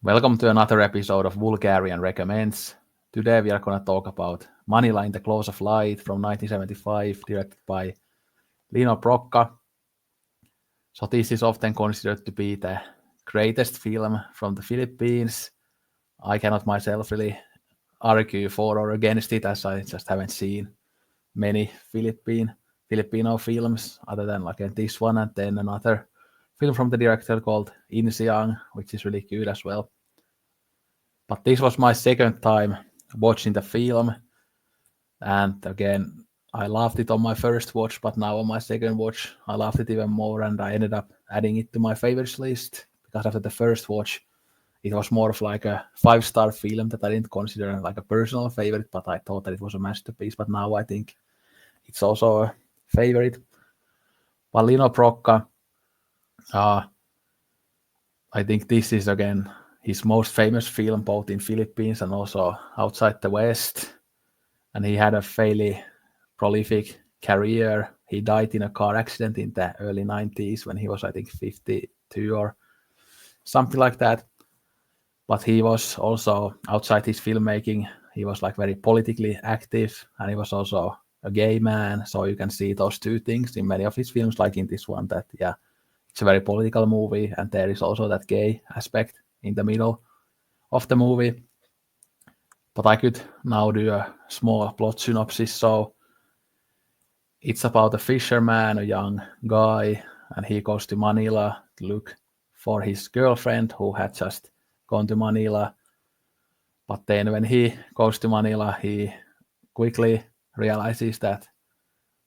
Welcome to another episode of Vulgarian Recommends. Today we are going to talk about Manila in the Close of Light from 1975, directed by Lino Brocca. So this is often considered to be the greatest film from the Philippines. I cannot myself really argue for or against it, as I just haven't seen many Filipino films other than like this one, and then another film from the director called Insiang, which is really good as well. But this was my second time watching the film, and again, I loved it on my first watch, but now on my second watch, I loved it even more, and I ended up adding it to my favorites list because after the first watch, it was more of like a 5-star film that I didn't consider like a personal favorite, but I thought that it was a masterpiece. But now I think it's also a favorite. Lino Brocca, uh, I think this is again his most famous film, both in Philippines and also outside the West. And he had a fairly prolific career. He died in a car accident in the early 90s when he was, I think, 52 or something like that. But he was also, outside his filmmaking, he was like very politically active, and he was also a gay man. So you can see those two things in many of his films, like in this one, that, yeah, it's a very political movie, and there is also that gay aspect in the middle of the movie. But I could now do a small plot synopsis. So it's about a fisherman, a young guy, and he goes to Manila to look for his girlfriend who had just gone to Manila. But then when he goes to Manila, he quickly realizes that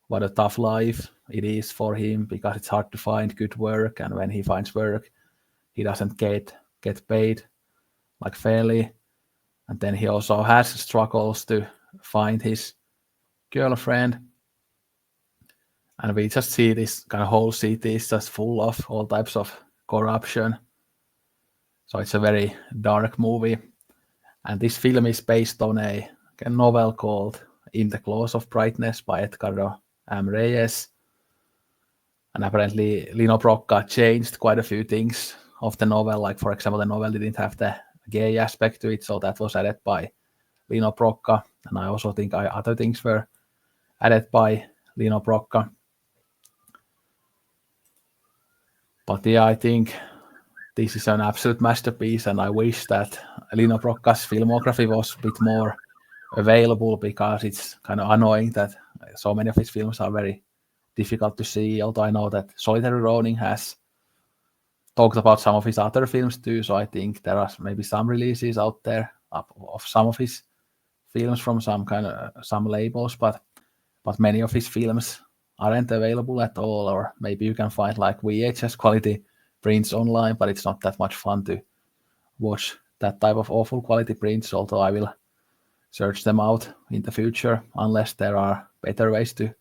what a tough life it is for him because it's hard to find good work, and when he finds work, he doesn't get paid like fairly. And then he also has struggles to find his girlfriend. And we just see this kind of whole city is just full of all types of corruption. So it's a very dark movie. And this film is based on a novel called In the Claws of Brightness by Edgardo M. Reyes. And apparently Lino Brocca changed quite a few things of the novel. Like, for example, the novel didn't have the gay aspect to it, so that was added by Lino Brocca. And I also think other things were added by Lino Brocca. But yeah, I think this is an absolute masterpiece, and I wish that Lino Brocca's filmography was a bit more available, because it's kind of annoying that so many of his films are very difficult to see. Although I know that Solitary Ronin has talked about some of his other films too, so I think there are maybe some releases out there of some of his films from some labels, but many of his films aren't available at all, or maybe you can find like VHS quality prints online, but it's not that much fun to watch that type of awful quality prints, although I will search them out in the future unless there are better ways to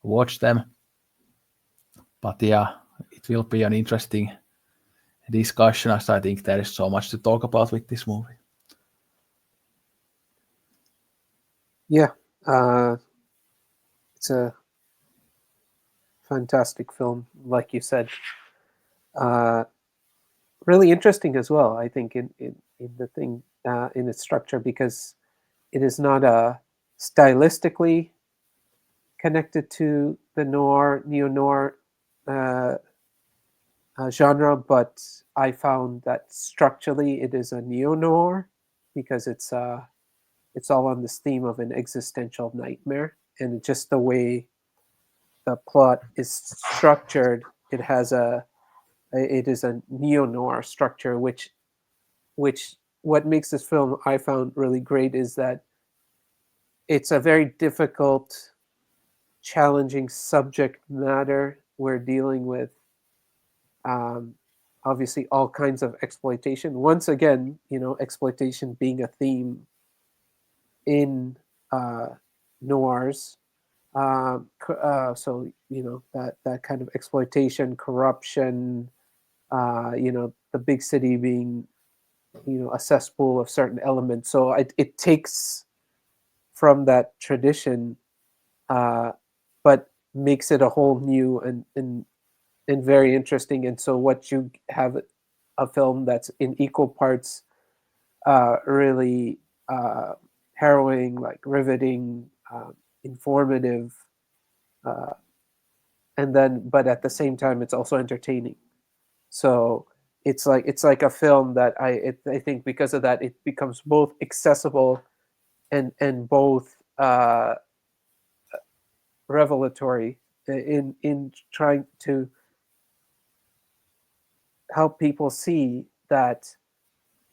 watch them. But yeah, it will be an interesting discussion, as I think there is so much to talk about with this movie. Yeah, it's a fantastic film, like you said. Uh, really interesting as well, I think, in the thing, in its structure, because it is not stylistically connected to the neo noir uh, genre, but I found that structurally it is a neo noir because it's all on this theme of an existential nightmare, and just the way the plot is structured, it is a neo noir structure, which what makes this film I found really great is that it's a very difficult, challenging subject matter. We're dealing with um, obviously all kinds of exploitation. Once again, exploitation being a theme in uh, noirs. So that kind of exploitation, corruption. The big city being a cesspool of certain elements. So it takes from that tradition, uh, but makes it a whole new and very interesting. And so what you have a film that's in equal parts really harrowing, like riveting, informative, and then but at the same time it's also entertaining. So it's like a film that I think because of that it becomes both accessible and both revelatory in trying to help people see that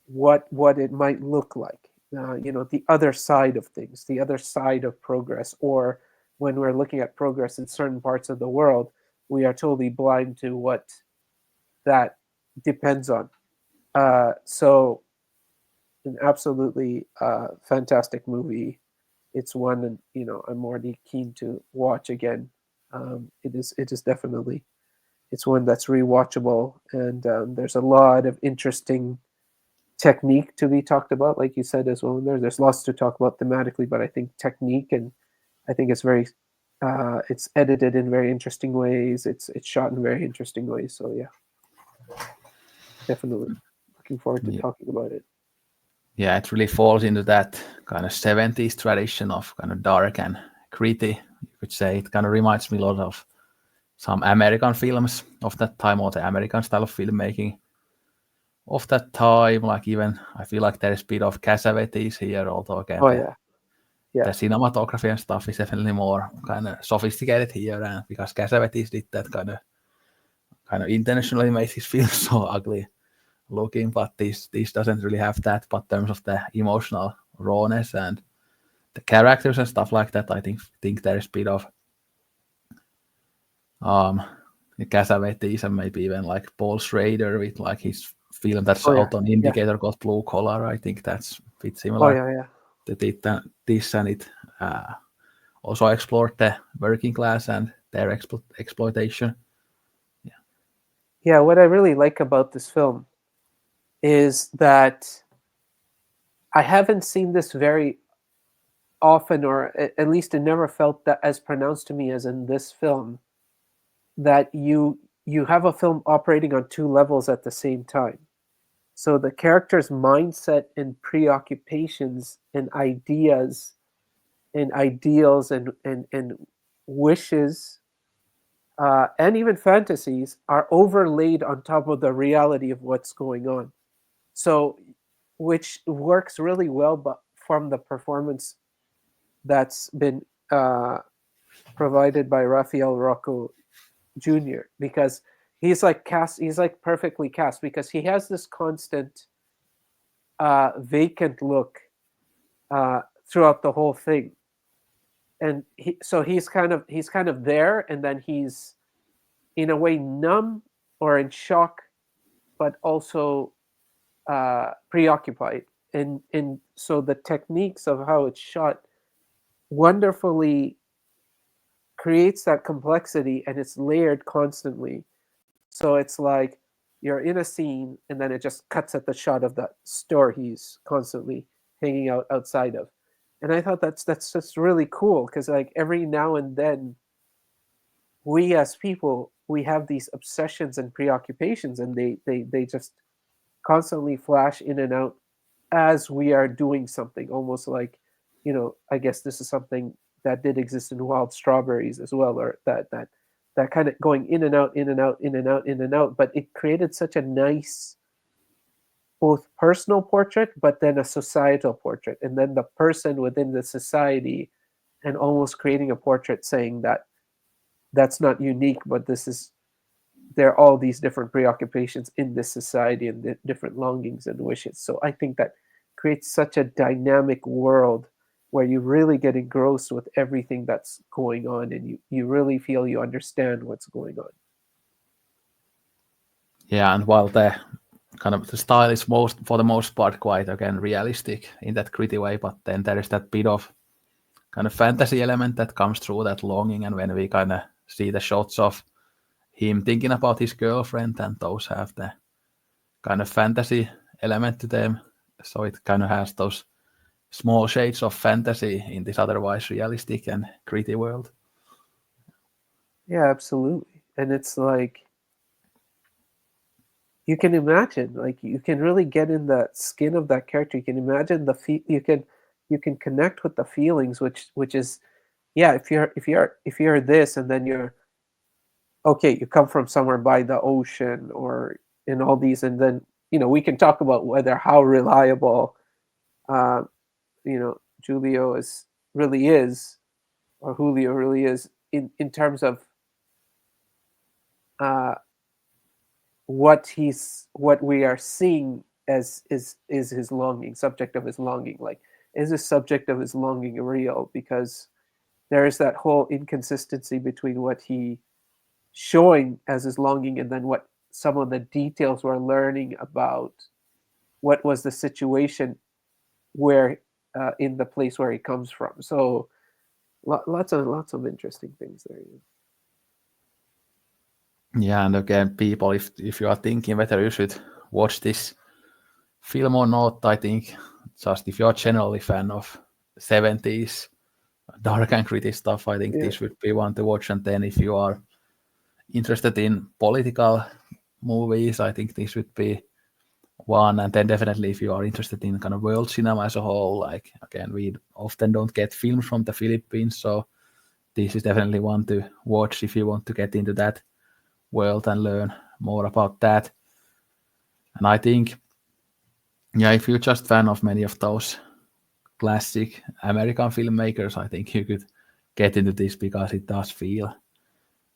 what it might look like. The other side of things, the other side of progress, or when we're looking at progress in certain parts of the world, we are totally blind to what that depends on. So, an absolutely fantastic movie. It's one, and I'm already keen to watch again. It is definitely it's one that's rewatchable, and there's a lot of interesting technique to be talked about, like you said as well. There's lots to talk about thematically, but I think technique, and I think it's edited in very interesting ways. It's shot in very interesting ways. So yeah, definitely looking forward to Yeah, talking about it. yeah, it really falls into that kind of 70s tradition of kind of dark and gritty. You could say it kind of reminds me a lot of some American films of that time, or the American style of filmmaking of that time. Like even I feel like there's a bit of Cassavetes here, although again Oh the yeah, yeah, cinematography and stuff is definitely more kind of sophisticated here, and because Cassavetes did that kind of intentionally made his film so ugly looking, but this doesn't really have that. But in terms of the emotional rawness and the characters and stuff like that, I think there is a bit of um Cassavetes and maybe even like Paul Schrader with like his film that's oh yeah, out on yeah, Indicator called Blue Collar. I think that's a bit oh similar yeah, yeah. to this, and it also explored the working class and their exploitation. Yeah. Yeah, what I really like about this film is that I haven't seen this very often, or at least it never felt that as pronounced to me as in this film, that you have a film operating on two levels at the same time. So the character's mindset and preoccupations and ideas and ideals and wishes and even fantasies are overlaid on top of the reality of what's going on. So, which works really well, but from the performance that's been provided by Rafael Rocco Jr. because he's like perfectly cast because he has this constant vacant look throughout the whole thing, and he's kind of there, and then he's in a way numb or in shock, but also preoccupied, and so the techniques of how it's shot wonderfully creates that complexity, and it's layered constantly. So it's like you're in a scene and then it just cuts at the shot of that store he's constantly hanging out outside of. And I thought that's just really cool because like every now and then we as people we have these obsessions and preoccupations, and they just constantly flash in and out as we are doing something, almost like, I guess this is something that did exist in Wild Strawberries as well, or that kind of going in and out, in and out, in and out, in and out. But it created such a nice both personal portrait, but then a societal portrait, and then the person within the society, and almost creating a portrait saying that that's not unique, but this is there are all these different preoccupations in this society and the different longings and wishes. So I think that creates such a dynamic world where you really get engrossed with everything that's going on, and you really feel you understand what's going on. Yeah, and while the kind of the style is for the most part quite again realistic in that gritty way, but then there is that bit of kind of fantasy element that comes through that longing, and when we kind of see the shots of him thinking about his girlfriend, and those have the kind of fantasy element to them, so it kind of has those small shades of fantasy in this otherwise realistic and gritty world. Yeah, absolutely. And it's like you can imagine, like you can really get in the skin of that character. You can imagine you can connect with the feelings, which is, yeah, if you're this, and then you're okay, you come from somewhere by the ocean or in all these, and then we can talk about whether how reliable uh, Julio is really is, or Julio really is, in terms of uh, what we are seeing as is his longing, subject of his longing. Like, is the subject of his longing real? Because there is that whole inconsistency between what he showing as his longing and then what some of the details we're learning about what was the situation where in the place where he comes from. So lots of interesting things there. Yeah, and again, people, if you are thinking whether you should watch this film or not, I think just if you're generally fan of 70s dark and gritty stuff, I think Yeah, this would be one to watch. And then if you are interested in political movies, I think this would be one. And then definitely if you are interested in kind of world cinema as a whole, like again, we often don't get films from the Philippines, so this is definitely one to watch if you want to get into that world and learn more about that. And I think, yeah, if you're just fan of many of those classic American filmmakers, I think you could get into this because it does feel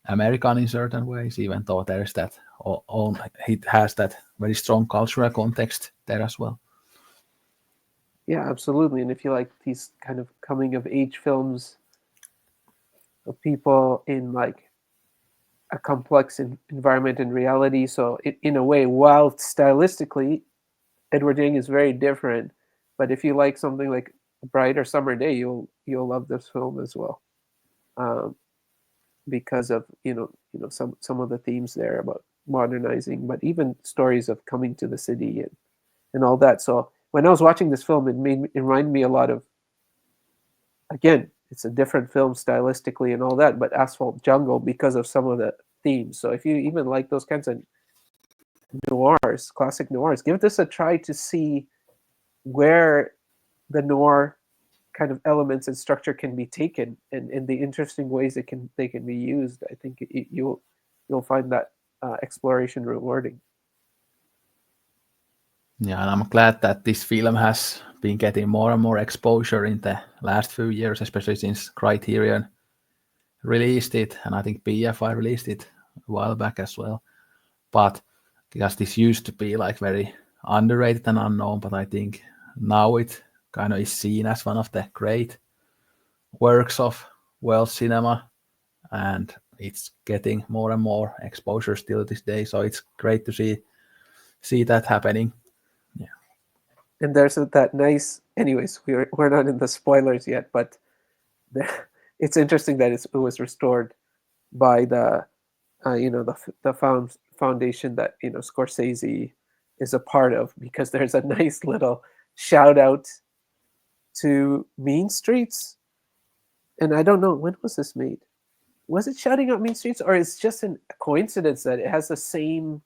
American in certain ways, even though there's that own, it has that very strong cultural context there as well. yeah, absolutely. And if you like these kind of coming of age films of people in like a complex environment and reality, so in a way, while stylistically Edward Yang is very different, but if you like something like A Brighter Summer Day, you'll love this film as well, um, because of some of the themes there about modernizing, but even stories of coming to the city and all that. So when I was watching this film, it reminded me a lot of, again, it's a different film stylistically and all that, but Asphalt Jungle because of some of the themes. So if you even like those kinds of noirs, classic noirs, give this a try to see where the noir kind of elements and structure can be taken, and the interesting ways they can be used. I think you'll find that exploration rewarding. Yeah, and I'm glad that this film has been getting more and more exposure in the last few years, especially since Criterion released it, and I think BFI released it a while back as well. But because this used to be like very underrated and unknown, but I think now it kind of is seen as one of the great works of world cinema, and it's getting more and more exposure still this day. So it's great to see that happening. Yeah, And there's that nice. Anyways, we're not in the spoilers yet, but the, it's interesting that it was restored by the foundation that Scorsese is a part of, because there's a nice little shout out to Mean Streets. And I don't know, when was this made? Was it shouting out Mean Streets, or is just a coincidence that it has the same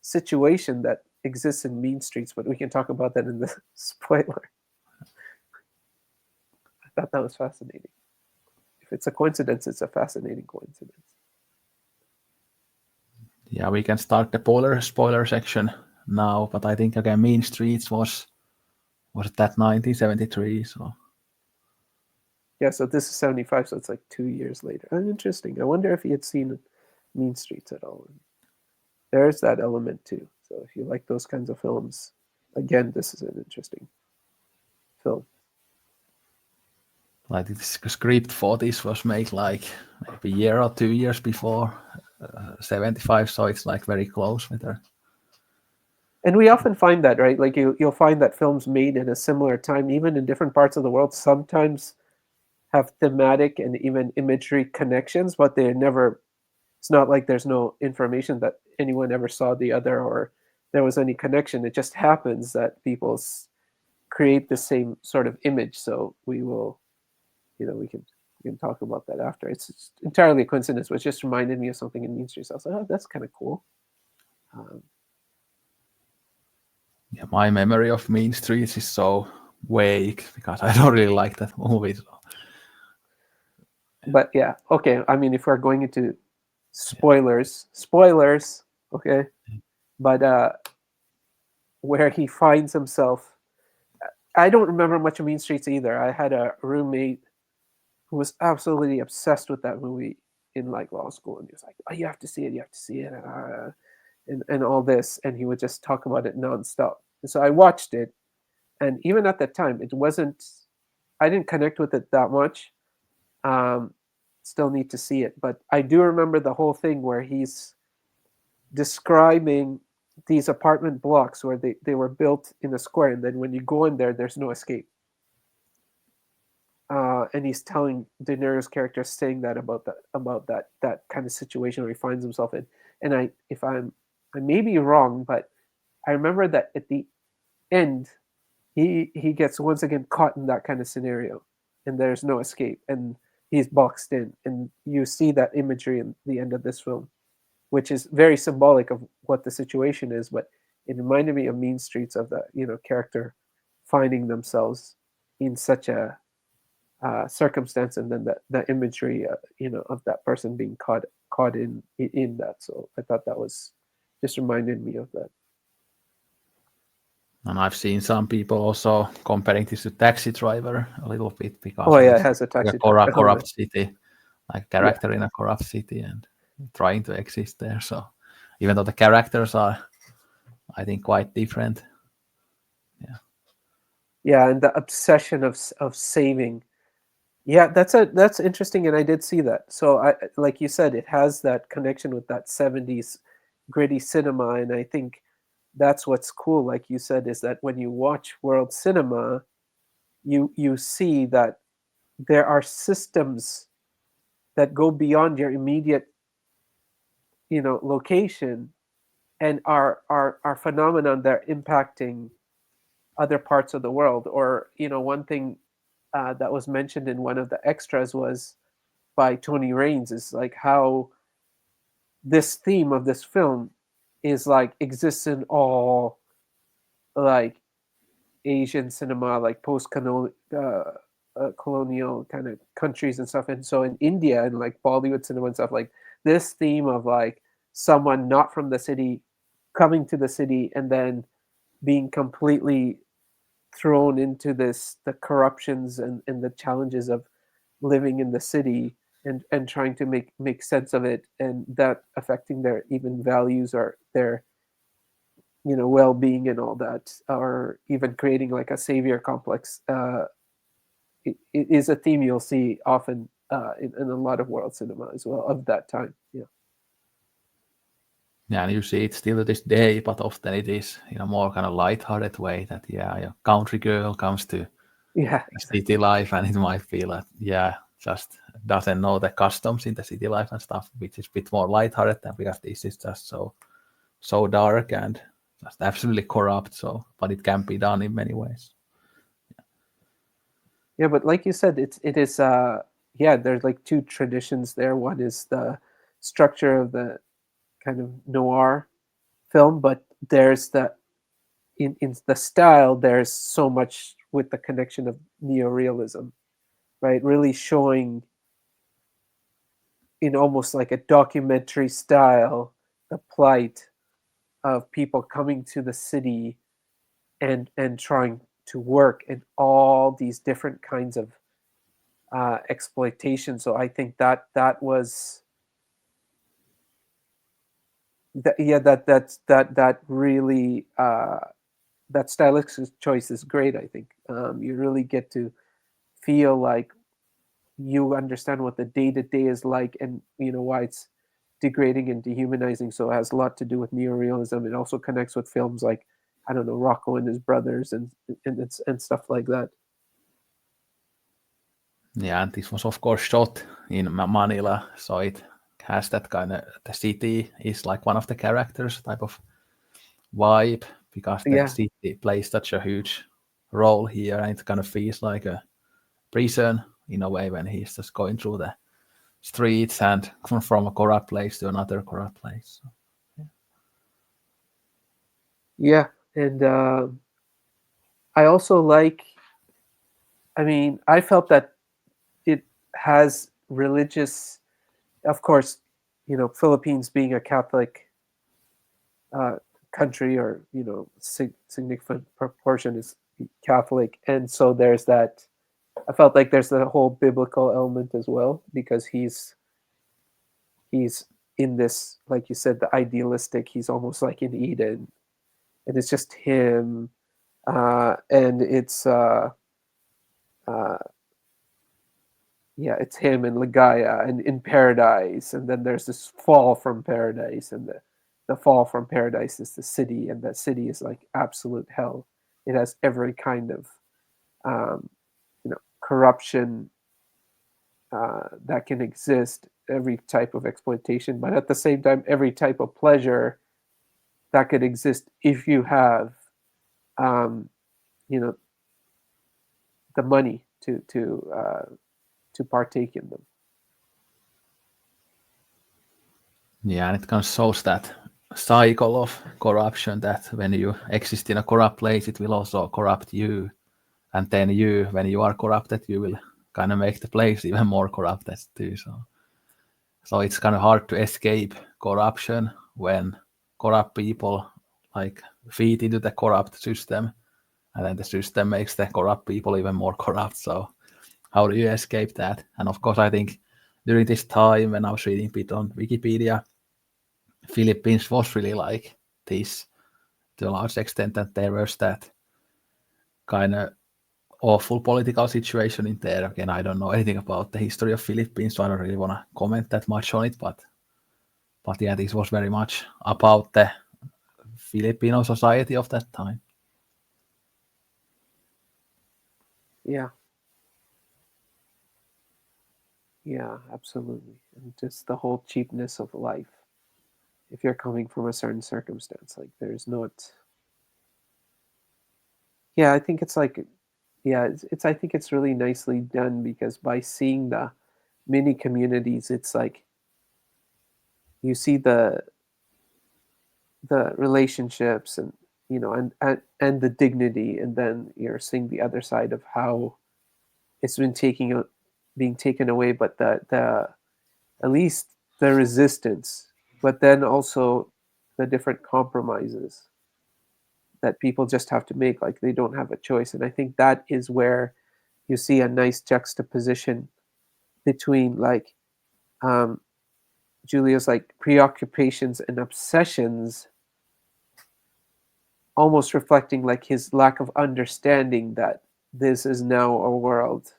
situation that exists in Mean Streets? But we can talk about that in the spoiler. I thought that was fascinating. If it's a coincidence, it's a fascinating coincidence. yeah, we can start the spoiler section now, but I think again, Mean Streets was that 1973, so Yeah, so this is 75, so it's like 2 years later. Interesting. I wonder if he had seen Mean Streets at all. There's that element too. So if you like those kinds of films, again, this is an interesting film. like the script for this was made like maybe a year or 2 years before 75, so it's like very close with her. And we often find that, right? Like you'll find that films made in a similar time, even in different parts of the world, sometimes have thematic and even imagery connections, but they're never, it's not like there's no information that anyone ever saw the other or there was any connection. It just happens that people create the same sort of image. So we will, we can talk about that after. It's entirely a coincidence, which just reminded me of something in Mean Streets. I was like, oh, that's kind of cool. Um, Yeah, my memory of Mean Streets is so vague because I don't really like that movie. So, But yeah, okay. I mean, if we're going into yeah. spoilers, okay. But where he finds himself, I don't remember much of Mean Streets either. I had a roommate who was absolutely obsessed with that movie in like law school, and he was like, "Oh, you have to see it, you have to see it," and all this, and he would just talk about it nonstop. And so I watched it, and even at that time, it wasn't. I didn't connect with it that much. Um, Still need to see it, but I do remember the whole thing where he's describing these apartment blocks where they were built in a square, and then when you go in there, there's no escape. And he's telling De Niro's character saying that about that kind of situation where he finds himself in. And I may be wrong, but I remember that at the end, he gets once again caught in that kind of scenario, and there's no escape, and he's boxed in, and you see that imagery in the end of this film, which is very symbolic of what the situation is. But it reminded me of Mean Streets, of the character finding themselves in such a circumstance, and then the imagery of that person being caught in that. So I thought that was just reminded me of that. And I've seen some people also comparing this to Taxi Driver a little bit Oh because of yeah, it this has a like a taxi driver element. corrupt city, like a Yeah, character in a corrupt city and trying to exist there. So even though the characters are, I think, quite different. Yeah. yeah, and the obsession of saving. Yeah, that's interesting, and I did see that. So I, like you said, it has that connection with that 70s gritty cinema, and I think that's what's cool. Like you said, is that when you watch world cinema, you see that there are systems that go beyond your immediate location, and are phenomenon that are impacting other parts of the world. Or one thing that was mentioned in one of the extras was by Tony Raines, is like how this theme of this film is like exists in all like Asian cinema, like post colonial kind of countries and stuff. And so in India and like Bollywood cinema and stuff, like this theme of like someone not from the city coming to the city and then being completely thrown into the corruptions and the challenges of living in the city, and trying to make sense of it, and that affecting their even values or their well-being and all that, or even creating like a savior complex. It is a theme you'll see often in a lot of world cinema as well of that time. Yeah. Yeah, and you see it still to this day, but often it is in a more kind of light-hearted way that, yeah, a country girl comes to Yeah, exactly. city life and it might feel like, yeah, just doesn't know the customs in the city life and stuff, which is a bit more light-hearted than because this is just so dark and just absolutely corrupt. So, but it can be done in many ways. Yeah, but like you said, it is yeah, there's like two traditions there. One is the structure of the kind of noir film, but there's the in the style, there's so much with the connection of neorealism, right? Really showing in almost like a documentary style the plight of people coming to the city and trying to work in all these different kinds of exploitation. So I think that was that. Yeah, that really that stylistic choice is great. I think you really get to feel like you understand what the day to day is like, and why it's degrading and dehumanizing. So it has a lot to do with neorealism. It also connects with films like, I don't know, Rocco and his brothers, and stuff like that. Yeah, and this was of course shot in Manila, so it has that kind of, the city is like one of the characters type of vibe because the Yeah, city plays such a huge role here, and it kind of feels like a prison in a way when he's just going through the streets and from a corrupt place to another corrupt place. So, yeah. And I also like. I mean, I felt that it has religious. Of course, Philippines being a Catholic uh, country, or significant proportion is Catholic, and so there's that. I felt like there's the whole biblical element as well, because he's in this, like you said, the idealistic. He's almost like in Eden, and it's just him, and it's uh, yeah, it's him and Ligaya and in paradise, and then there's this fall from paradise, and the fall from paradise is the city, and that city is like absolute hell. It has every kind of um, corruption that can exist, every type of exploitation, but at the same time, every type of pleasure that could exist if you have, um, you know, the money to partake in them. Yeah, and it kind of shows that cycle of corruption, that when you exist in a corrupt place, it will also corrupt you. And then you, when you are corrupted, you will kind of make the place even more corrupted too. So it's kind of hard to escape corruption when corrupt people like feed into the corrupt system, and then the system makes the corrupt people even more corrupt. So how do you escape that? And of course, I think during this time when I was reading a bit on Wikipedia, Philippines was really like this to a large extent, that there was that kind of awful political situation in there. Again, I don't know anything about the history of Philippines, so I don't really want to comment that much on it. But yeah, this was very much about the Filipino society of that time. Yeah, yeah, absolutely. And just the whole cheapness of life. If you're coming from a certain circumstance, like there's not. Yeah, I think it's like, yeah, it's I think it's really nicely done, because by seeing the mini communities, it's like you see the relationships, and and the dignity, and then you're seeing the other side of how it's been being taken away, but the at least the resistance, but then also the different compromises that people just have to make, like they don't have a choice. And I think that is where you see a nice juxtaposition between, like, um, Julia's like preoccupations and obsessions, almost reflecting like his lack of understanding that this is now a world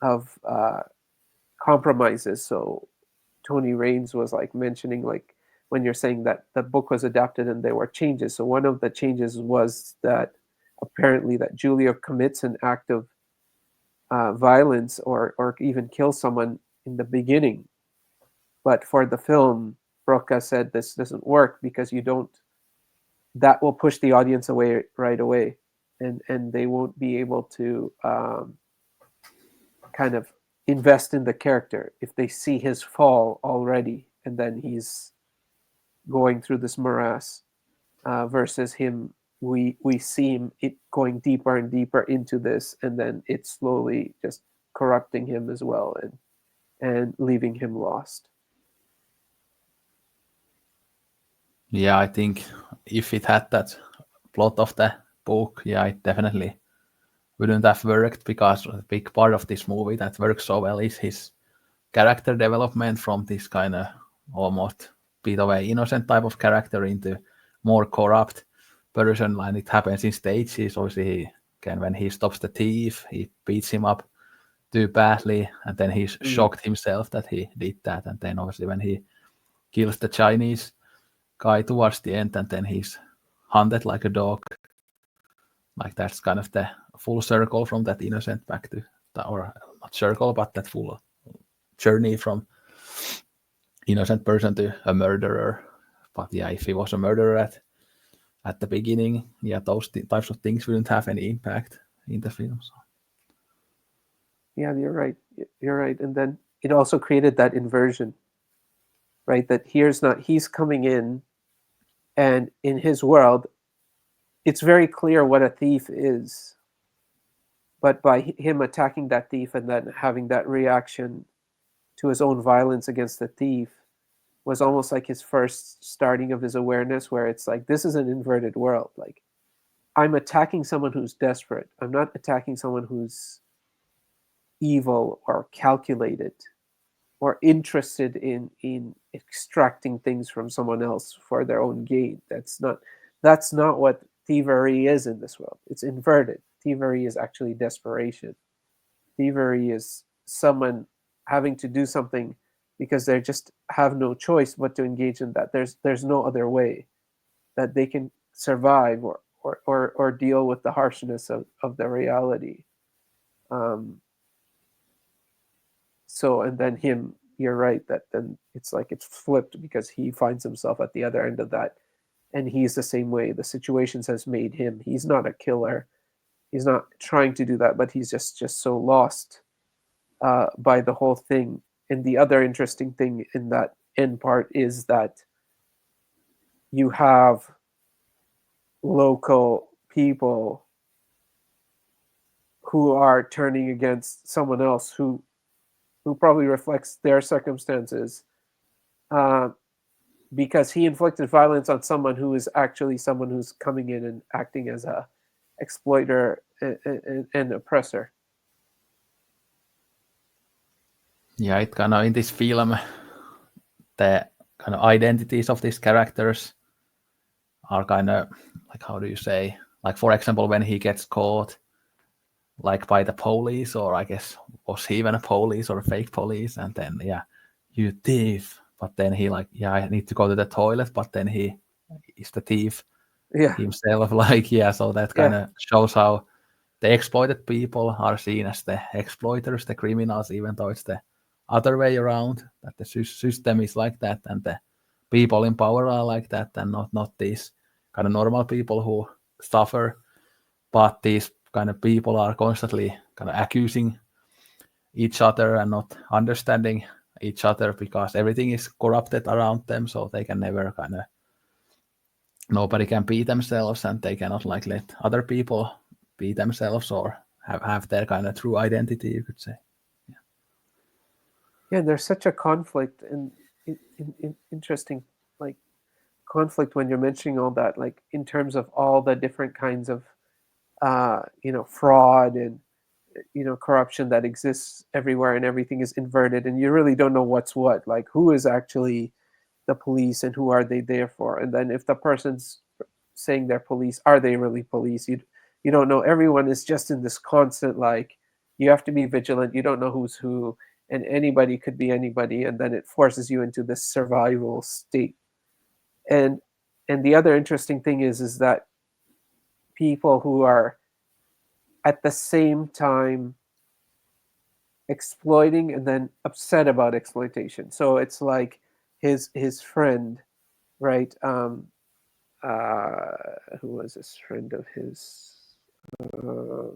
of compromises. So Tony Raines was like mentioning, like, when you're saying that the book was adapted and there were changes. So one of the changes was that apparently that Julia commits an act of violence, or even kills someone in the beginning. But for the film, Broca said this doesn't work, because you don't. That will push the audience away right away, and they won't be able to kind of invest in the character if they see his fall already, and then he's going through this morass, versus him. We see him it going deeper and deeper into this, and then it's slowly just corrupting him as well, and leaving him lost. Yeah, I think if it had that plot of the book, yeah, it definitely wouldn't have worked, because a big part of this movie that works so well is his character development from this kind of almost bit of an innocent type of character into more corrupt person, and it happens in stages. Obviously, when he stops the thief, he beats him up too badly, and then he's Mm. shocked himself that he did that, and then obviously when he kills the Chinese guy towards the end, and then he's hunted like a dog. Like that's kind of the full circle from that innocent back to, or not circle, but that full journey from innocent person to a murderer. But yeah, if he was a murderer at the beginning, yeah, those types of things wouldn't have any impact in the film. So. Yeah, you're right. You're right. And then it also created that inversion, right? That he's coming in, and in his world, it's very clear what a thief is, but by him attacking that thief and then having that reaction to his own violence against the thief was almost like his first starting of his awareness, where it's like, this is an inverted world. Like, I'm attacking someone who's desperate. I'm not attacking someone who's evil or calculated or interested in extracting things from someone else for their own gain. That's not what thievery is in this world. It's inverted. Thievery is actually desperation. Thievery is someone having to do something because they just have no choice but to engage in that. There's no other way that they can survive or deal with the harshness of the reality. Um, so, and then him, you're right, that then it's like it's flipped because he finds himself at the other end of that, and he's the same way. The situations has made him. He's not a killer. He's not trying to do that, but he's just so lost by the whole thing. And the other interesting thing in that end part is that you have local people who are turning against someone else who probably reflects their circumstances, uh, because he inflicted violence on someone who is actually someone who's coming in and acting as a exploiter and oppressor. Yeah, it kind of in this film, the kind of identities of these characters are kind of like, how do you say, like for example when he gets caught like by the police, or I guess was he even a police or a fake police, and then yeah, you thief, but then he like, yeah, I need to go to the toilet, but then he is the thief Yeah, himself. Like, yeah, so that kind yeah, of shows how the exploited people are seen as the exploiters, the criminals, even though it's the other way around, that the system is like that and the people in power are like that, and not these kind of normal people who suffer. But these kind of people are constantly kind of accusing each other and not understanding each other because everything is corrupted around them, so they can never kind of, nobody can be themselves, and they cannot like let other people be themselves or have their kind of true identity, you could say. yeah. There's such a conflict and interesting, like, conflict when you're mentioning all that, like in terms of all the different kinds of fraud and corruption that exists everywhere, and everything is inverted, and you really don't know what's what. Like, who is actually the police and who are they there for? And then if the person's saying they're police, are they really police? You don't know. Everyone is just in this constant, like, you have to be vigilant. You don't know who's who, and anybody could be anybody, and then it forces you into this survival state. And the other interesting thing is that people who are at the same time exploiting and then upset about exploitation. So it's like his friend, right? Who was this friend of his? Uh,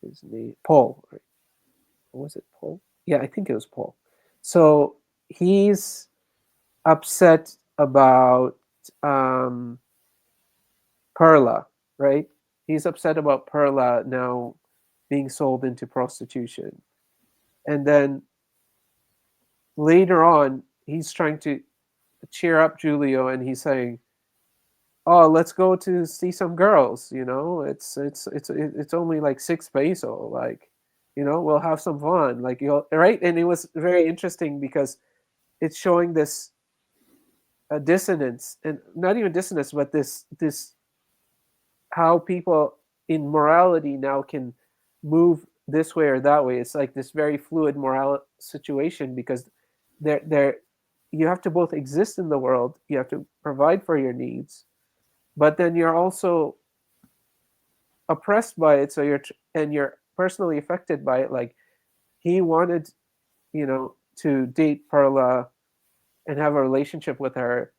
his name Paul. Right? Was it Paul? Yeah, I think it was Paul. So he's upset about um, Perla, right? He's upset about Perla now being sold into prostitution. And then later on, he's trying to cheer up Julio, and he's saying, "Oh, let's go to see some girls. It's only like 6 peso. Like, we'll have some fun. Like, right." And it was very interesting because it's showing this dissonance, and not even dissonance, but this how people in morality now can move this way or that way. It's like this very fluid moral situation because they're you have to both exist in the world, you have to provide for your needs, but then you're also oppressed by it. So you're personally affected by it. Like, he wanted, to date Perla and have a relationship with her,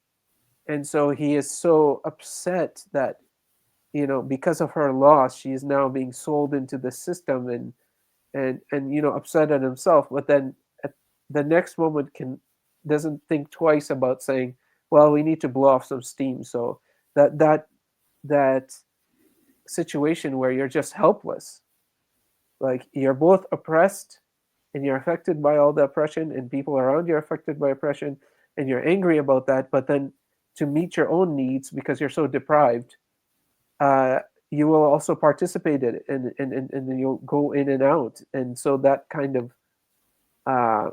and so he is so upset that because of her loss, she is now being sold into the system, and upset at himself. But then at the next moment doesn't think twice about saying, well, we need to blow off some steam. So that situation where you're just helpless, like you're both oppressed and you're affected by all the oppression, and people around you are affected by oppression, and you're angry about that, but then to meet your own needs because you're so deprived, uh, you will also participate in it, and then you'll go in and out. And so that kind of uh,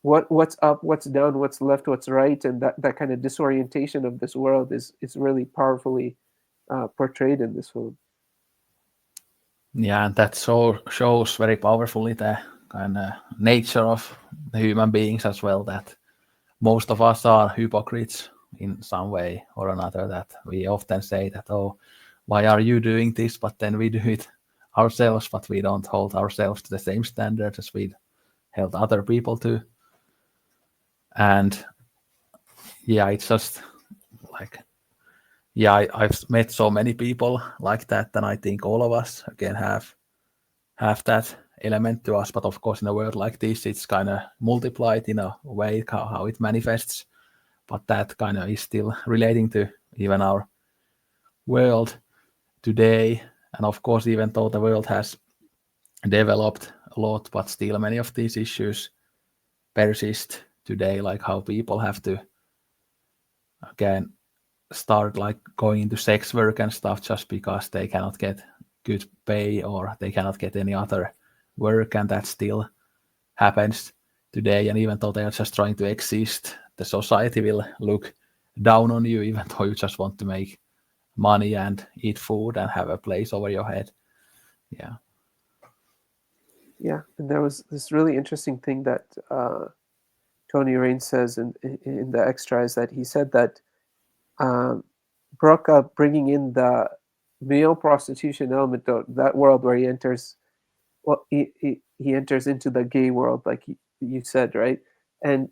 what's up, what's down, what's left, what's right, and that kind of disorientation of this world is really powerfully portrayed in this film. Yeah, and that shows very powerfully the kind of nature of the human beings as well. That most of us are hypocrites in some way or another. That we often say that, oh, why are you doing this? But then we do it ourselves, but we don't hold ourselves to the same standards as we held other people to. And yeah, it's just like, yeah, I've met so many people like that, and I think all of us again have that element to us. But of course, in a world like this, it's kind of multiplied in a way how it manifests. But that kind of is still relating to even our world today. And of course, even though the world has developed a lot, but still many of these issues persist today, like how people have to again start like going into sex work and stuff just because they cannot get good pay or they cannot get any other work, and that still happens today. And even though they are just trying to exist, the society will look down on you even though you just want to make money and eat food and have a place over your head. Yeah. Yeah, and there was this really interesting thing that Tony Rain says in the extras, that he said that um, Broca bringing in the male prostitution element, that world where he enters, well, he enters into the gay world, like you said, right? And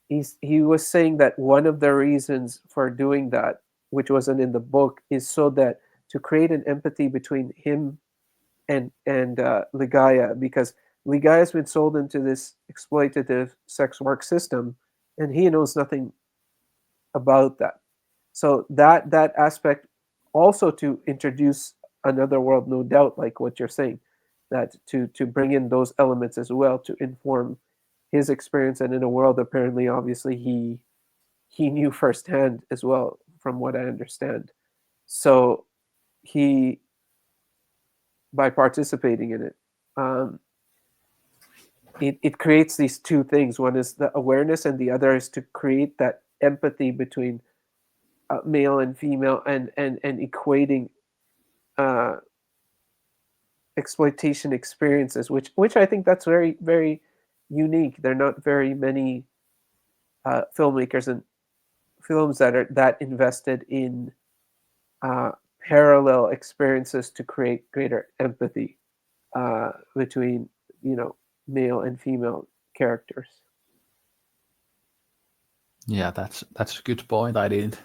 he was saying that one of the reasons for doing that, which wasn't in the book, is so that to create an empathy between him and Ligaya, because Ligaya's been sold into this exploitative sex work system, and he knows nothing about that. So that aspect, also to introduce another world, no doubt, like what you're saying, that to bring in those elements as well to inform his experience, and in a world apparently, obviously, he knew firsthand as well, from what I understand. So he, by participating in it, um, it creates these two things. One is the awareness, and the other is to create that empathy between male and female, and equating uh, exploitation experiences, which I think that's very, very unique. There are not very many filmmakers and films that are that invested in uh, parallel experiences to create greater empathy between, male and female characters. Yeah, that's a good point. I didn't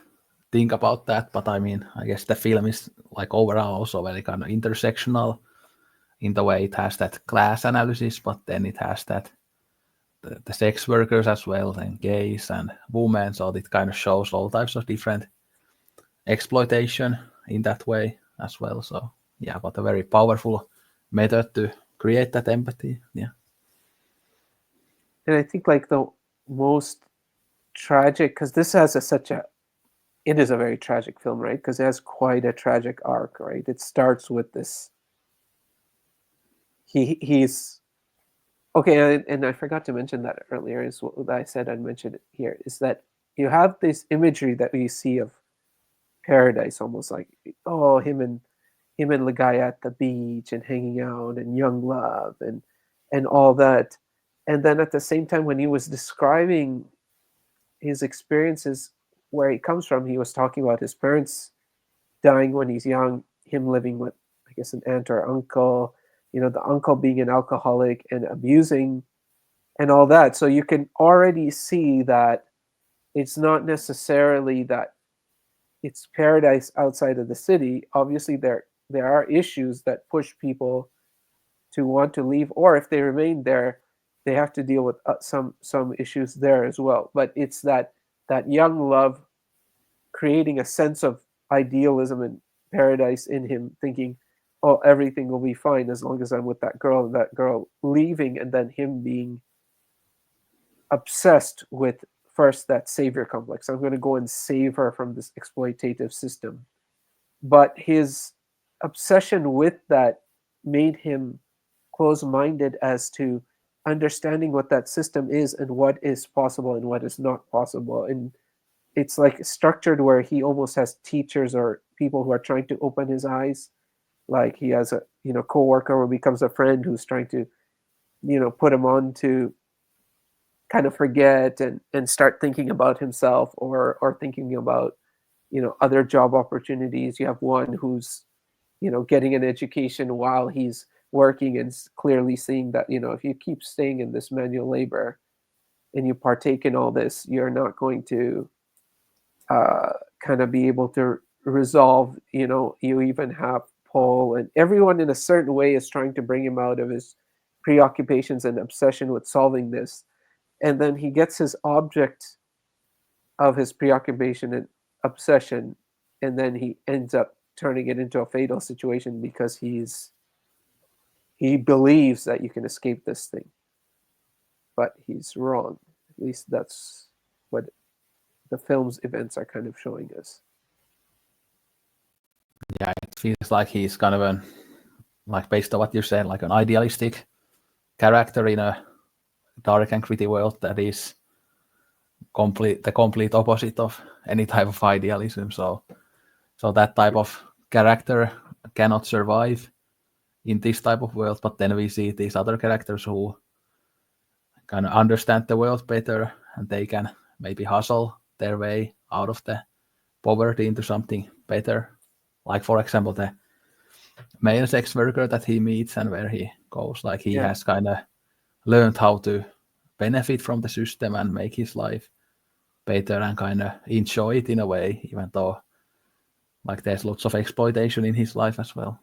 think about that, but I mean, I guess the film is like overall also very kind of intersectional in the way it has that class analysis, but then it has that the sex workers as well, and gays and women. So it kind of shows all types of different exploitation in that way as well. So yeah, but a very powerful method to create that empathy. Yeah. And I think like the most tragic, because this has such a, it is a very tragic film, right? Because it has quite a tragic arc, right? It starts with this. He's okay, and I forgot to mention that earlier. Is what I said I'd mention it here. Is that you have this imagery that we see of paradise, almost like, oh, him and Ligaya at the beach and hanging out and young love and all that. And then at the same time, when he was describing his experiences, where he comes from, he was talking about his parents dying when he's young, him living with, I guess, an aunt or uncle, the uncle being an alcoholic and abusing and all that. So you can already see that it's not necessarily that it's paradise outside of the city. Obviously, there are issues that push people to want to leave, or if they remain there, they have to deal with some issues there as well. But it's that that young love creating a sense of idealism and paradise in him, thinking, oh, everything will be fine as long as I'm with that girl, and that girl leaving, and then him being obsessed with first that savior complex. I'm going to go and save her from this exploitative system. But his obsession with that made him close minded as to understanding what that system is and what is possible and what is not possible. And it's like structured where he almost has teachers or people who are trying to open his eyes. Like he has a coworker who becomes a friend who's trying to put him on to kind of forget and start thinking about himself or thinking about other job opportunities. You have one who's getting an education while he's working and clearly seeing that if you keep staying in this manual labor and you partake in all this, you're not going to kind of be able to resolve. You even have Paul and everyone in a certain way is trying to bring him out of his preoccupations and obsession with solving this. And then he gets his object of his preoccupation and obsession, and then he ends up turning it into a fatal situation because he believes that you can escape this thing, but he's wrong. At least that's what the film's events are kind of showing us. Yeah, it feels like he's kind of like based on what you said, like an idealistic character in a dark and gritty world that is the complete opposite of any type of idealism. So that type of character cannot survive in this type of world. But then we see these other characters who kind of understand the world better, and they can maybe hustle their way out of the poverty into something better. Like, for example, the male sex worker that he meets and where he goes, like he has kind of learned how to benefit from the system and make his life better and kind of enjoy it in a way, even though like there's lots of exploitation in his life as well.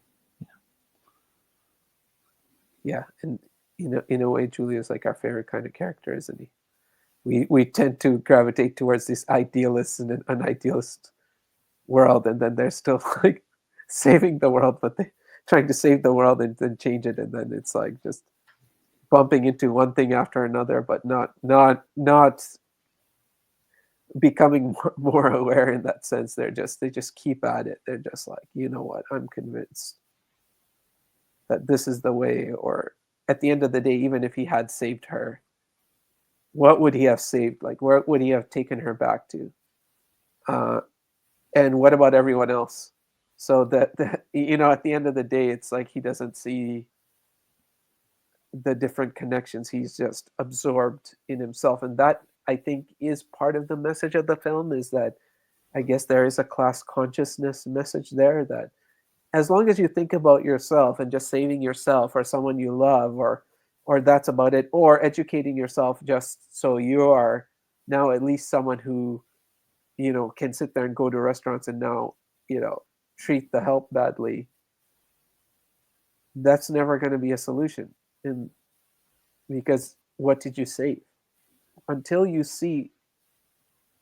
Yeah, and in a way, Julia's like our favorite kind of character, isn't he? We tend to gravitate towards these idealists in an unidealist world, and then they're still like saving the world, but they trying to save the world and then change it, and then it's like just bumping into one thing after another, but not becoming more aware in that sense. They just keep at it. They're just like, you know what, I'm convinced that this is the way. Or at the end of the day, even if he had saved her, what would he have saved? Like, where would he have taken her back to? And what about everyone else? So that at the end of the day, it's like he doesn't see the different connections. He's just absorbed in himself. And that, I think, is part of the message of the film, is that I guess there is a class consciousness message there, that as long as you think about yourself and just saving yourself or someone you love, or that's about it, or educating yourself just so you are now at least someone who can sit there and go to restaurants and now treat the help badly, that's never going to be a solution. And because what did you save? Until you see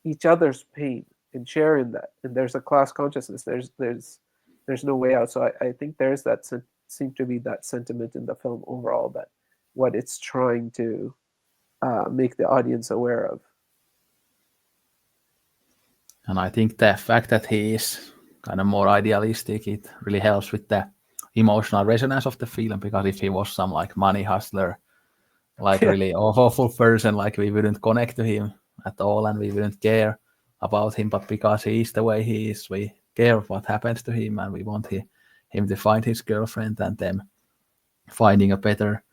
each other's pain and share in that, and there's a class consciousness, there's no way out. So I think there's that seemed to be that sentiment in the film overall, that what it's trying to make the audience aware of. And I think the fact that he is kind of more idealistic, it really helps with the emotional resonance of the film, because if he was some like money hustler, like really awful person, like we wouldn't connect to him at all and we wouldn't care about him. But because he is the way he is, we care what happens to him, and we want him to find his girlfriend and them finding a better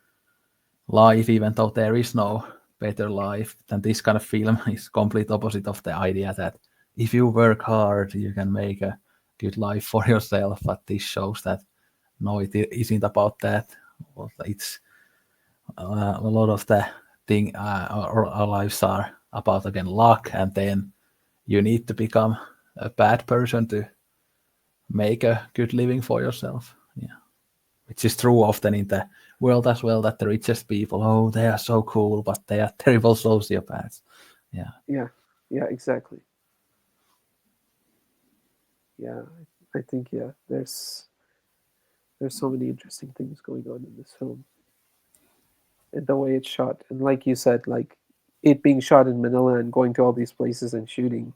life, even though there is no better life. Then this kind of film is complete opposite of the idea that if you work hard, you can make a good life for yourself. But this shows that no, it isn't about that. It's a lot of the thing. Our lives are about, again, luck, and then you need to become a bad person to make a good living for yourself. Yeah, which is true often in the world as well, that the richest people, oh, they are so cool, but they are terrible sociopaths. Yeah. Yeah, exactly. Yeah, I think yeah. There's so many interesting things going on in this film, and the way it's shot, and like you said, like it being shot in Manila and going to all these places and shooting,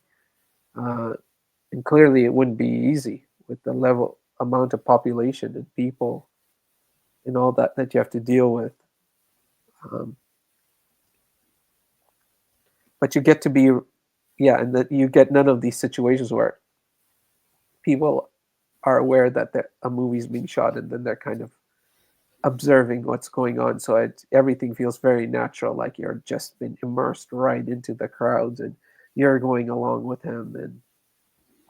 uh, and clearly it wouldn't be easy with the level amount of population and people and all that you have to deal with. Um, but you get to be, yeah, and that you get none of these situations where people are aware that a movie's being shot and then they're kind of observing what's going on. So everything feels very natural, like you're just been immersed right into the crowds and you're going along with him,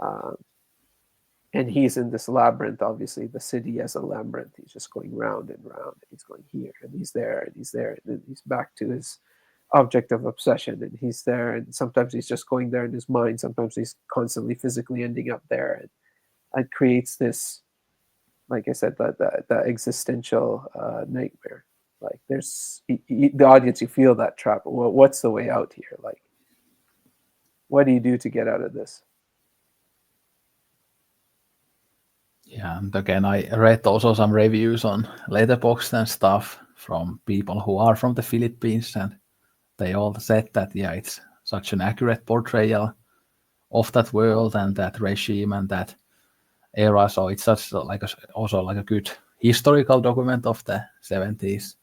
uh, and he's in this labyrinth. Obviously, the city as a labyrinth. He's just going round and round. And he's going here and he's there and he's there, and then he's back to his object of obsession, and he's there. And sometimes he's just going there in his mind. Sometimes he's constantly physically ending up there, and it creates this, like I said, the existential nightmare. Like there's the audience, you feel that trap. Well, what's the way out here? Like, what do you do to get out of this? Yeah, and again, I read also some reviews on Letterboxd and stuff from people who are from the Philippines, and they all said that yeah, it's such an accurate portrayal of that world and that regime and that era. So it's such like also like a good historical document of the 70s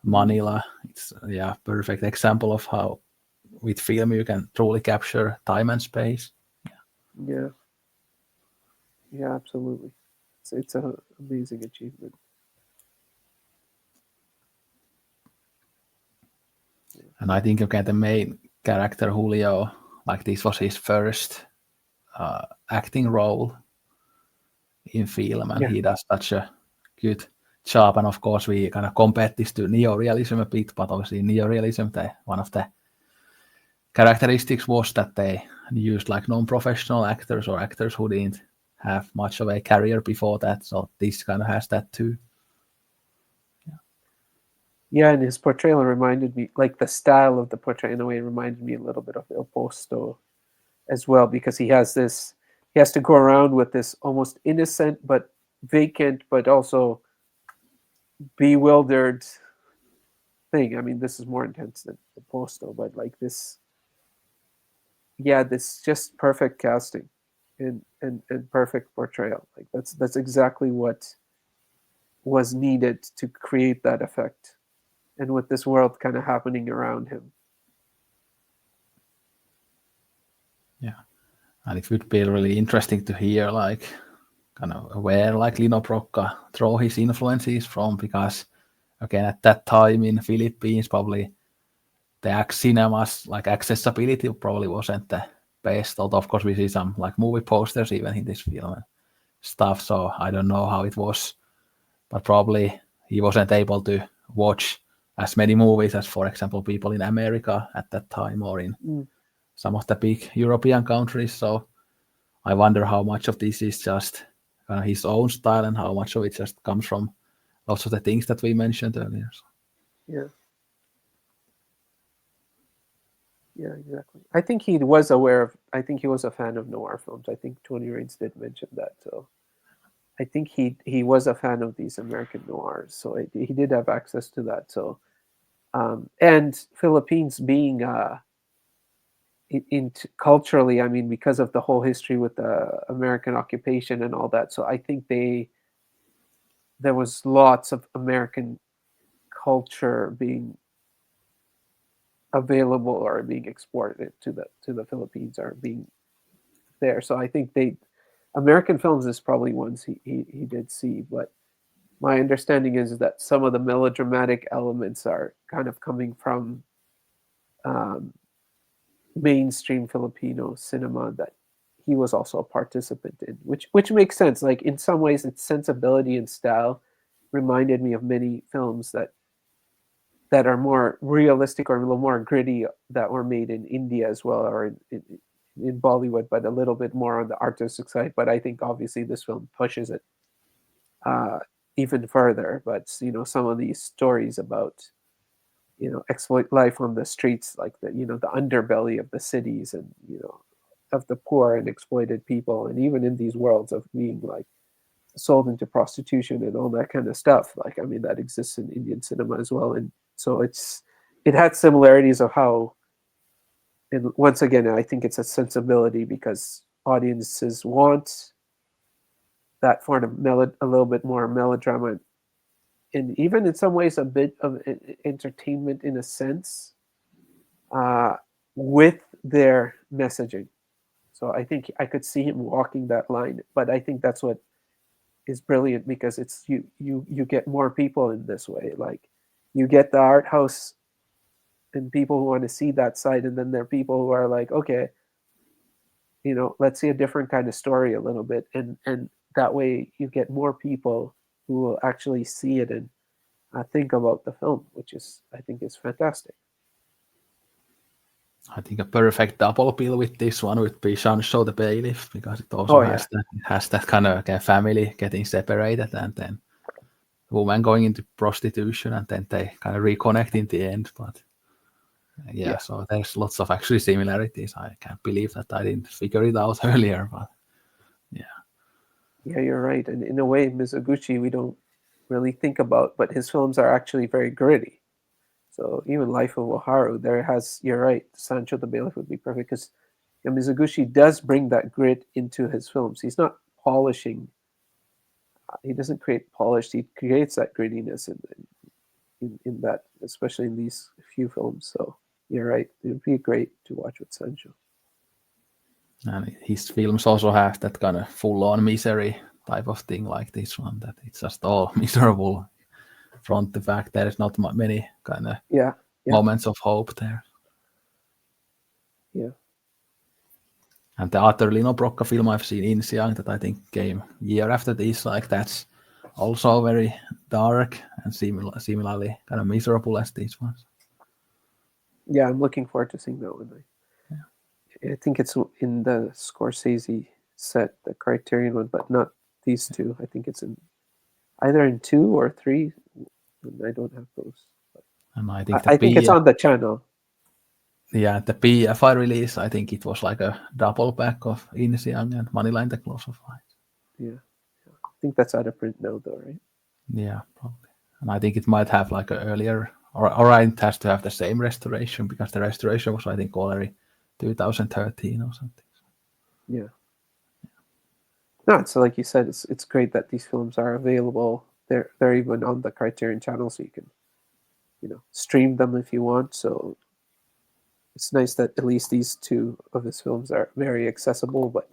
Mm, Manila. It's yeah, perfect example of how with film you can truly capture time and space. yeah, yeah, absolutely. It's an amazing achievement. And I think again the main character Julio, like this was his first acting role in film, and Yeah, he does such a good job. And of course, we kind of compare this to neorealism a bit, but obviously neorealism, one of the characteristics was that they used like non-professional actors or actors who didn't have much of a career before that. So this kind of has that too. yeah, and his portrayal reminded me, like the style of the portrayal in a way reminded me a little bit of Il Posto as well, because he has to go around with this almost innocent but vacant, but also bewildered thing. I mean, this is more intense than the Posto, but like this, yeah, this just perfect casting and perfect portrayal. Like that's exactly what was needed to create that effect, and with this world kind of happening around him. Yeah, and it would be really interesting to hear like kind of where like Lino Brocca draw his influences from, because again at that time in Philippines probably the cinemas like accessibility probably wasn't the best. Although of course we see some like movie posters even in this film and stuff. So I don't know how it was, but probably he wasn't able to watch as many movies as, for example, people in America at that time or in Mm. some of the big European countries. So I wonder how much of this is just kind of his own style and how much of it just comes from lots of the things that we mentioned earlier. Yeah, yeah, exactly. I think he was aware of. I think he was a fan of noir films. I think Tony Raines did mention that. So I think he was a fan of these American noirs. So he did have access to that. So and Philippines being culturally, I mean, because of the whole history with the American occupation and all that. So I think there was lots of American culture being available or being exported to the Philippines or being there. So I think they American films is probably ones he did see, but my understanding is that some of the melodramatic elements are kind of coming from um, mainstream Filipino cinema that he was also a participant in, which makes sense. Like in some ways, its sensibility and style reminded me of many films that are more realistic or a little more gritty that were made in India as well, or in Bollywood, but a little bit more on the artistic side. But I think obviously this film pushes it uh, even further. But some of these stories about exploit life on the streets, like the the underbelly of the cities, and of the poor and exploited people, and even in these worlds of being like sold into prostitution and all that kind of stuff. Like, I mean, that exists in Indian cinema as well, and so it had similarities of how. And once again, I think it's a sensibility because audiences want that form of a little bit more melodrama, and even in some ways a bit of entertainment in a sense, uh, with their messaging. So I think I could see him walking that line, but I think that's what is brilliant because it's you get more people in this way. Like, you get the art house and people who want to see that side, and then there are people who are like, okay, let's see a different kind of story a little bit, and that way you get more people who will actually see it and think about the film, which is I think is fantastic. I think a perfect double bill with this one would be Show the Bailiff, because it also Oh yeah, has that kind of family getting separated, and then woman going into prostitution, and then they kind of reconnect in the end. But yeah, yeah, so there's lots of actually similarities. I can't believe that I didn't figure it out earlier, but yeah. yeah. You're right, and in a way, Mizoguchi we don't really think about, but his films are actually very gritty. So even Life of Oharu, you're right, Sancho the Bailiff would be perfect because Mizoguchi does bring that grit into his films. He's not polishing. He doesn't create polished. He creates that grittiness in that, especially in these few films. So you're right. It would be great to watch with Sancho. And his films also have that kind of full-on misery type of thing, like this one, that it's just all miserable from the fact there is not many kind of Yeah, yeah, moments of hope there. yeah. And the other Lino Brocca film I've seen, Insiang, that I think came year after this, like that's also very dark and similarly kind of miserable as these ones. Yeah, I'm looking forward to seeing that one. I think it's in the Scorsese set, the Criterion one, but not these two. I think it's in either in 2 or 3. I don't have those. And I think I think it's on the channel. the PFI release, I think it was like a double pack of Insiang and Manila in the Close of Light. Yeah. I think that's out of print now, though, right? Yeah, probably. And I think it might have like a earlier, or it has to have the same restoration, because the restoration was, I think, already 2013 or something. Yeah. No, so like you said, it's great that these films are available. They're even on the Criterion channel, so you can stream them if you want. So it's nice that at least these two of his films are very accessible. But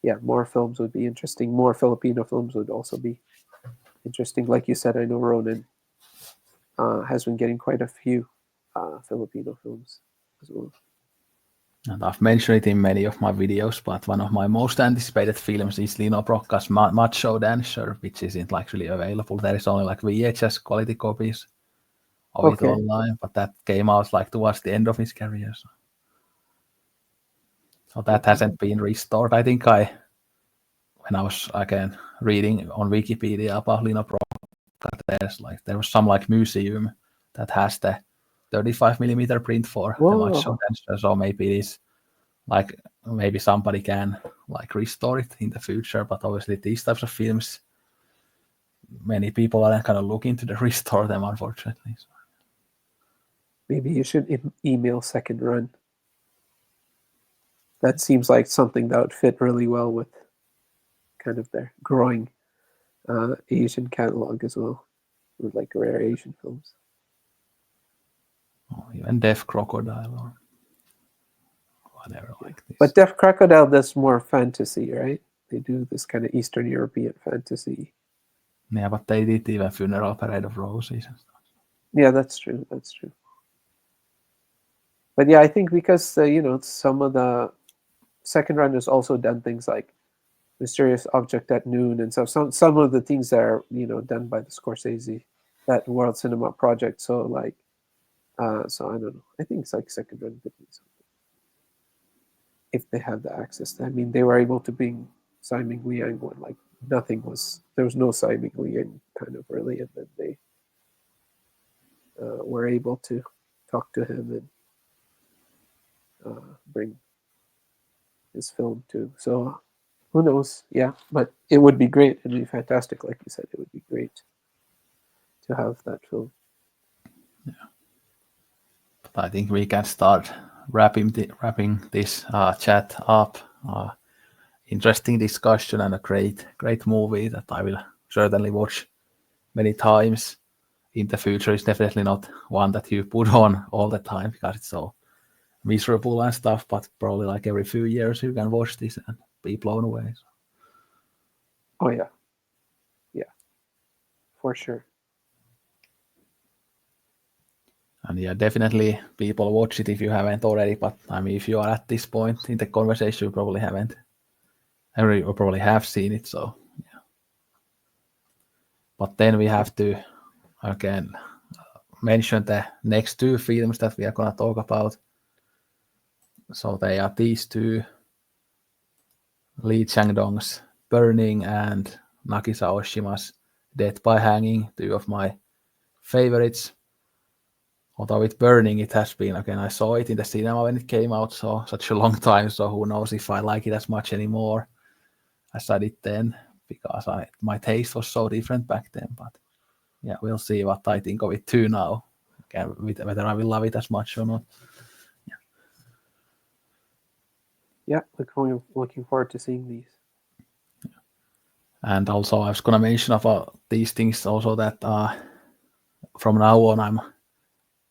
yeah, more films would be interesting. More Filipino films would also be interesting. Like you said, I know Ronan has been getting quite a few Filipino films as well. And I've mentioned it in many of my videos, but one of my most anticipated films is Lino Brocca's Macho Dancer, which isn't actually available. There is only like VHS quality copies of it Okay. online, but that came out like towards the end of his career. So that Okay. hasn't been restored. I think when I was again reading on Wikipedia about Lino Brocca, there was some like museum that has the 35mm print for the Macho Whoa. Dancer. So maybe it is like, maybe somebody can like restore it in the future, but obviously these types of films, many people are kind of looking to restore them, unfortunately. So, Maybe you should email Second Run. That seems like something that would fit really well with kind of their growing Asian catalog as well, with like rare Asian films. even Deaf Crocodile or whatever like this. But Deaf Crocodile does more fantasy, right? They do this kind of Eastern European fantasy. Yeah, but they did even Funeral Parade of Roses and stuff. Yeah, that's true. That's true. But yeah, I think because some of the Second Run has also done things like Mysterious Object at Noon and stuff. Some of the things that are done by the Scorsese, that World Cinema Project. So like, so I don't know. I think it's like Second Run could be something if they have the access. I mean, they were able to bring Simon Liang when like there was no Simon Liang kind of really, and then they were able to talk to him and bring his film too. So who knows? Yeah, but it would be great. It'd be fantastic, like you said. It would be great to have that film. But I think we can start wrapping this chat up. Interesting discussion and a great movie that I will certainly watch many times in the future. It's definitely not one that you put on all the time because it's so miserable and stuff, but probably like every few years you can watch this and be blown away. Oh yeah, yeah, for sure. And yeah, definitely people watch it if you haven't already, but I mean, if you are at this point in the conversation, you probably haven't. Or probably have seen it, so yeah. But then we have to, again, mention the next two films that we are going to talk about. So they are these two, Lee Chang-dong's Burning and Nagisa Oshima's Death by Hanging, two of my favorites. Although with Burning, it has been, again, I saw it in the cinema when it came out, so such a long time, so who knows if I like it as much anymore as I did then, because my taste was so different back then. But yeah, we'll see what I think of it too now, again, whether I will love it as much or not. Yeah, looking forward to seeing these. And also, I was going to mention about these things also that from now on, I'm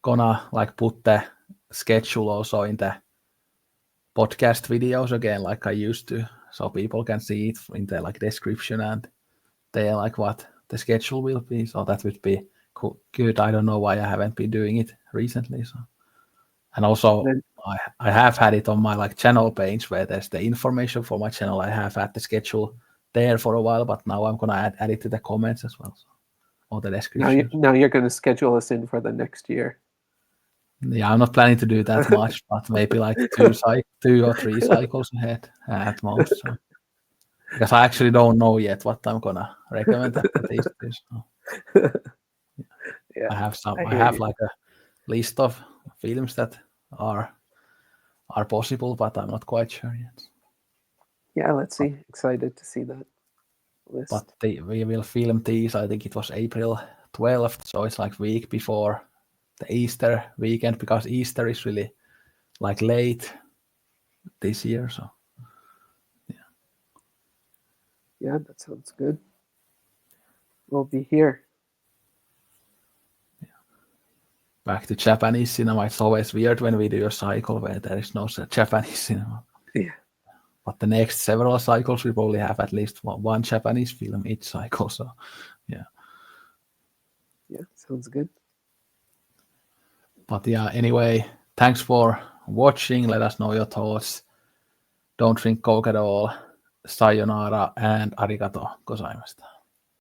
gonna like put the schedule also in the podcast videos again, like I used to, so people can see it in the like description and they like what the schedule will be. So that would be good. I don't know why I haven't been doing it recently. So, and also I have had it on my like channel page where there's the information for my channel. I have had the schedule there for a while, but now I'm gonna add it to the comments as well, so, or the description. Now you're going to schedule us in for the next year. Yeah, I'm not planning to do that much, but maybe like 2 or 3 cycles ahead at most. So. Because I actually don't know yet what I'm gonna recommend at these days. So. Yeah, I have like a list of films that are possible, but I'm not quite sure yet. Yeah, let's see. Excited to see that list. But we will film these. I think it was April 12th, so it's like week before the Easter weekend, because Easter is really like late this year. So yeah, that sounds good. We'll be here. Back to Japanese cinema. It's always weird when we do a cycle where there is no Japanese cinema. Yeah. But the next several cycles, we probably have at least one Japanese film each cycle. So, yeah. Yeah, sounds good. But yeah, anyway, thanks for watching. Let us know your thoughts. Don't drink Coke at all. Sayonara and arigato gozaimashita.